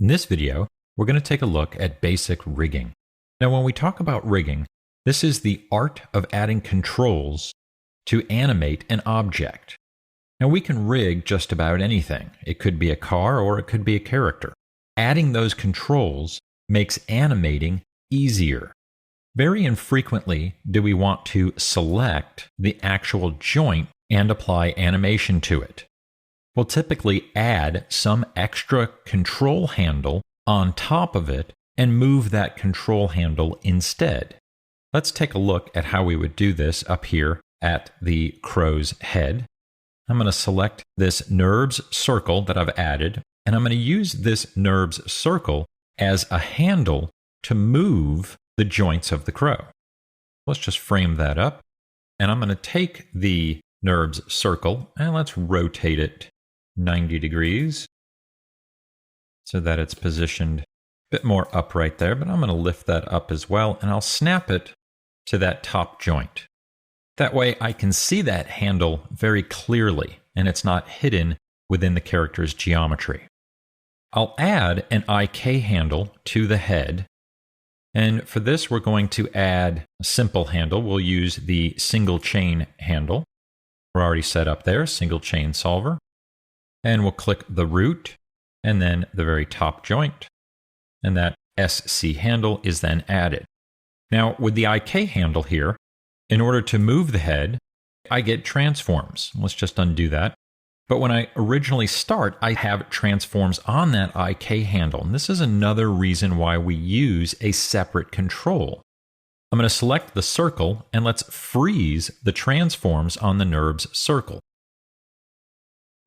In this video, we're going to take a look at basic rigging. Now, when we talk about rigging, this is the art of adding controls to animate an object. Now, we can rig just about anything. It could be a car or it could be a character. Adding those controls makes animating easier. Very infrequently do we want to select the actual joint and apply animation to it. We'll typically add some extra control handle on top of it and move that control handle instead. Let's take a look at how we would do this up here at the crow's head. I'm going to select this NURBS circle that I've added, and I'm going to use this NURBS circle as a handle to move the joints of the crow. Let's just frame that up, and I'm going to take the NURBS circle and let's rotate it 90 degrees so that it's positioned a bit more upright there, but I'm going to lift that up as well, and I'll snap it to that top joint. That way I can see that handle very clearly, and it's not hidden within the character's geometry. I'll add an IK handle to the head, and for this we're going to add a simple handle. We'll use the single chain handle. We're already set up there, single chain solver. And we'll click the root and then the very top joint, and that SC handle is then added. Now, with the IK handle here, in order to move the head, I get transforms. Let's just undo that. But when I originally start, I have transforms on that IK handle. And this is another reason why we use a separate control. I'm going to select the circle and let's freeze the transforms on the NURBS circle.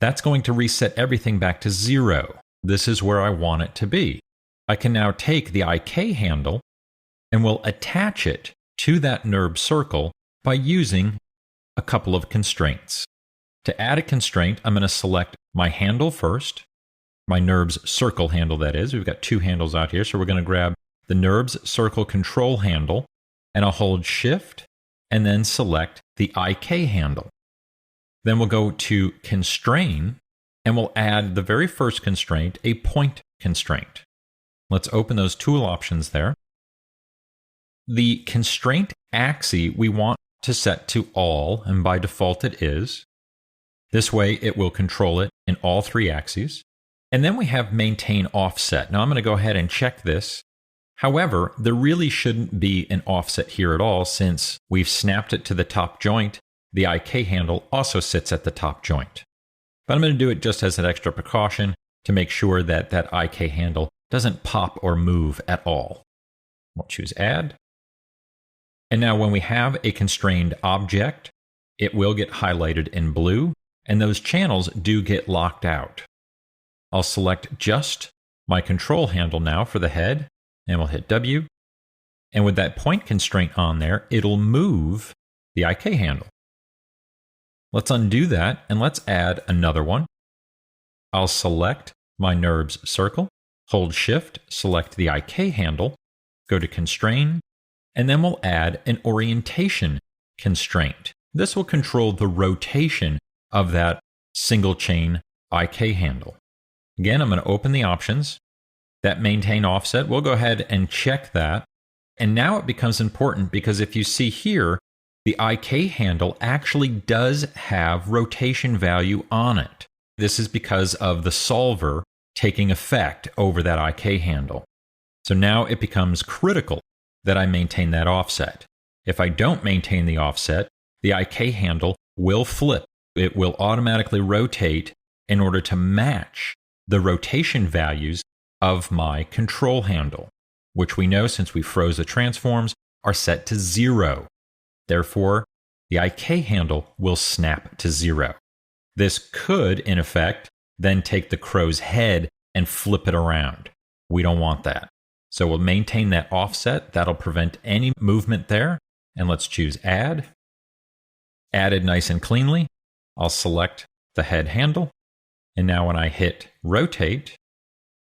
That's going to reset everything back to 0. This is where I want it to be. I can now take the IK handle and we'll attach it to that NURBS circle by using a couple of constraints. To add a constraint, I'm going to select my handle first, my NURBS circle handle that is. We've got two handles out here, so we're going to grab the NURBS circle control handle, and I'll hold Shift and then select the IK handle. Then we'll go to Constrain, and we'll add the very first constraint, a point constraint. Let's open those tool options there. The constraint axis we want to set to all, and by default it is. This way it will control it in all three axes. And then we have maintain offset. Now I'm going to go ahead and check this. However, there really shouldn't be an offset here at all since we've snapped it to the top joint. The IK handle also sits at the top joint. But I'm going to do it just as an extra precaution to make sure that that IK handle doesn't pop or move at all. We'll choose Add. And now when we have a constrained object, it will get highlighted in blue, and those channels do get locked out. I'll select just my control handle now for the head, and we'll hit W. And with that point constraint on there, it'll move the IK handle. Let's undo that, and let's add another one. I'll select my NURBS circle, hold Shift, select the IK handle, go to Constrain, and then we'll add an orientation constraint. This will control the rotation of that single chain IK handle. Again, I'm going to open the options. That maintain offset, we'll go ahead and check that. And now it becomes important because if you see here, the IK handle actually does have rotation value on it. This is because of the solver taking effect over that IK handle. So now it becomes critical that I maintain that offset. If I don't maintain the offset, the IK handle will flip. It will automatically rotate in order to match the rotation values of my control handle, which we know since we froze the transforms are set to 0. Therefore, the IK handle will snap to 0. This could, in effect, then take the crow's head and flip it around. We don't want that. So we'll maintain that offset. That'll prevent any movement there. And let's choose Add. Added nice and cleanly. I'll select the head handle. And now when I hit Rotate,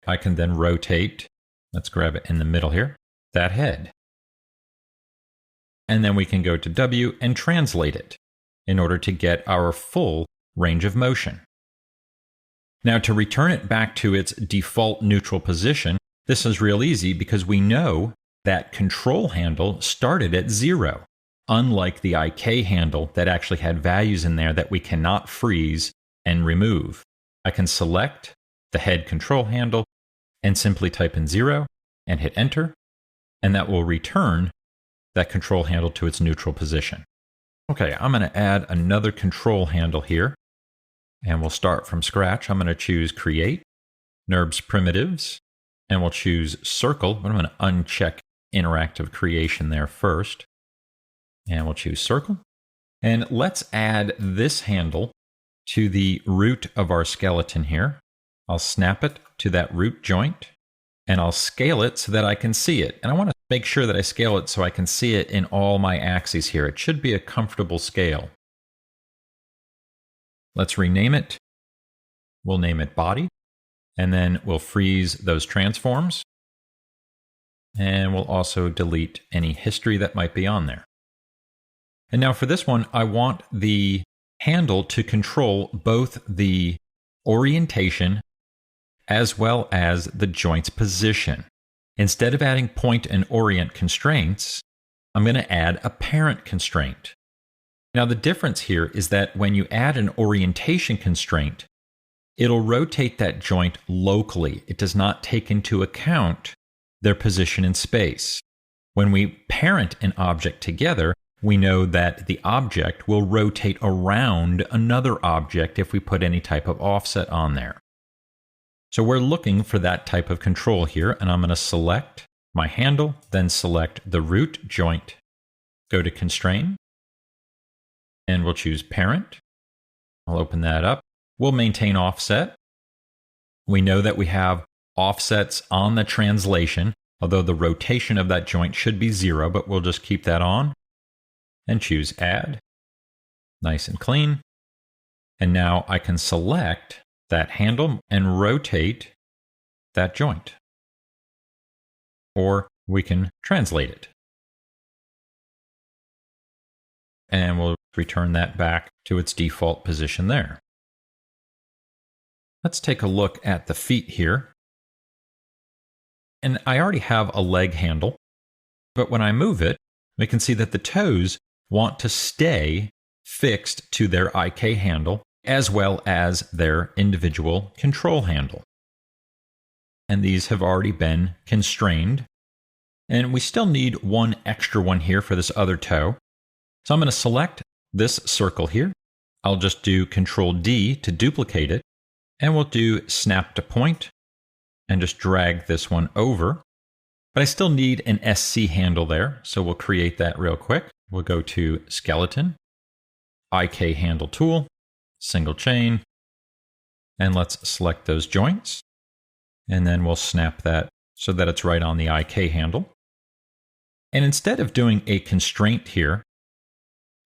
I can then rotate, let's grab it in the middle here, that head. And then we can go to W and translate it in order to get our full range of motion. Now, to return it back to its default neutral position, this is real easy because we know that control handle started at 0, unlike the IK handle that actually had values in there that we cannot freeze and remove. I can select the head control handle and simply type in 0 and hit enter, and that will return that control handle to its neutral position. Okay, I'm going to add another control handle here, and we'll start from scratch. I'm going to choose Create, NURBS Primitives, and we'll choose Circle, but I'm going to uncheck Interactive Creation there first. And we'll choose Circle. And let's add this handle to the root of our skeleton here. I'll snap it to that root joint, and I'll scale it so that I can see it. And I want to make sure that I scale it so I can see it in all my axes here. It should be a comfortable scale. Let's rename it. We'll name it Body, and then we'll freeze those transforms. And we'll also delete any history that might be on there. And now for this one, I want the handle to control both the orientation as well as the joint's position. Instead of adding point and orient constraints, I'm going to add a parent constraint. Now the difference here is that when you add an orientation constraint, it'll rotate that joint locally. It does not take into account their position in space. When we parent an object together, we know that the object will rotate around another object if we put any type of offset on there. So we're looking for that type of control here, and I'm going to select my handle, then select the root joint, go to Constrain, and we'll choose Parent. I'll open that up. We'll maintain offset. We know that we have offsets on the translation, although the rotation of that joint should be 0, but we'll just keep that on. And choose Add. Nice and clean. And now I can select that handle and rotate that joint. Or we can translate it. And we'll return that back to its default position there. Let's take a look at the feet here. And I already have a leg handle, but when I move it, we can see that the toes want to stay fixed to their IK handle as well as their individual control handle. And these have already been constrained. And we still need one extra one here for this other toe. So I'm going to select this circle here. I'll just do Control D to duplicate it, and we'll do Snap to Point and just drag this one over. But I still need an SC handle there, so we'll create that real quick. We'll go to Skeleton, IK Handle Tool, Single Chain, and let's select those joints. And then we'll snap that so that it's right on the IK handle. And instead of doing a constraint here,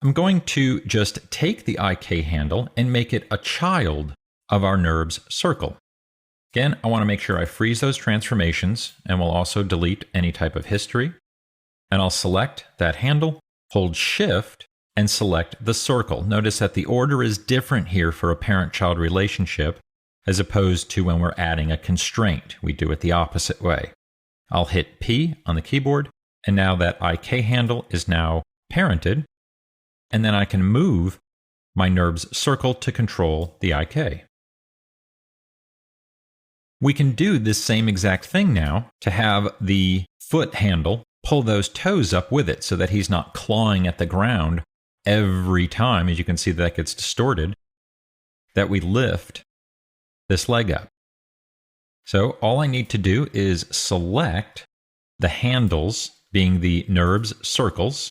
I'm going to just take the IK handle and make it a child of our NURBS circle. Again, I want to make sure I freeze those transformations, and we'll also delete any type of history. And I'll select that handle, hold Shift, and select the circle. Notice that the order is different here for a parent-child relationship as opposed to when we're adding a constraint. We do it the opposite way. I'll hit P on the keyboard, and now that IK handle is now parented, and then I can move my NURBS circle to control the IK. We can do this same exact thing now to have the foot handle pull those toes up with it so that he's not clawing at the ground every time, as you can see that gets distorted, that we lift this leg up. So all I need to do is select the handles, being the NURBS circles.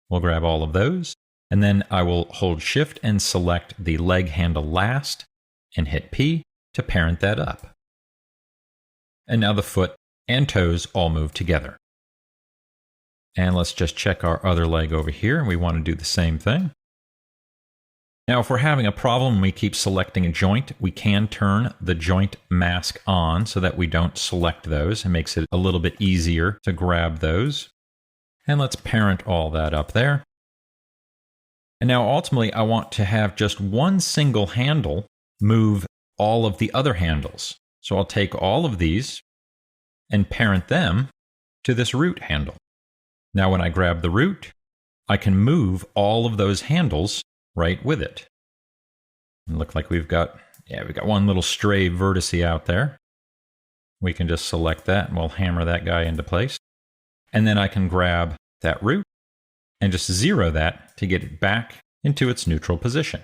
We'll grab all of those, and then I will hold Shift and select the leg handle last and hit P to parent that up. And now the foot and toes all move together. And let's just check our other leg over here, and we want to do the same thing. Now, if we're having a problem and we keep selecting a joint, we can turn the joint mask on so that we don't select those. It makes it a little bit easier to grab those. And let's parent all that up there. And now ultimately, I want to have just one single handle move all of the other handles. So I'll take all of these and parent them to this root handle. Now when I grab the root, I can move all of those handles right with it. It looks like we've got one little stray vertice out there. We can just select that and we'll hammer that guy into place. And then I can grab that root and just zero that to get it back into its neutral position.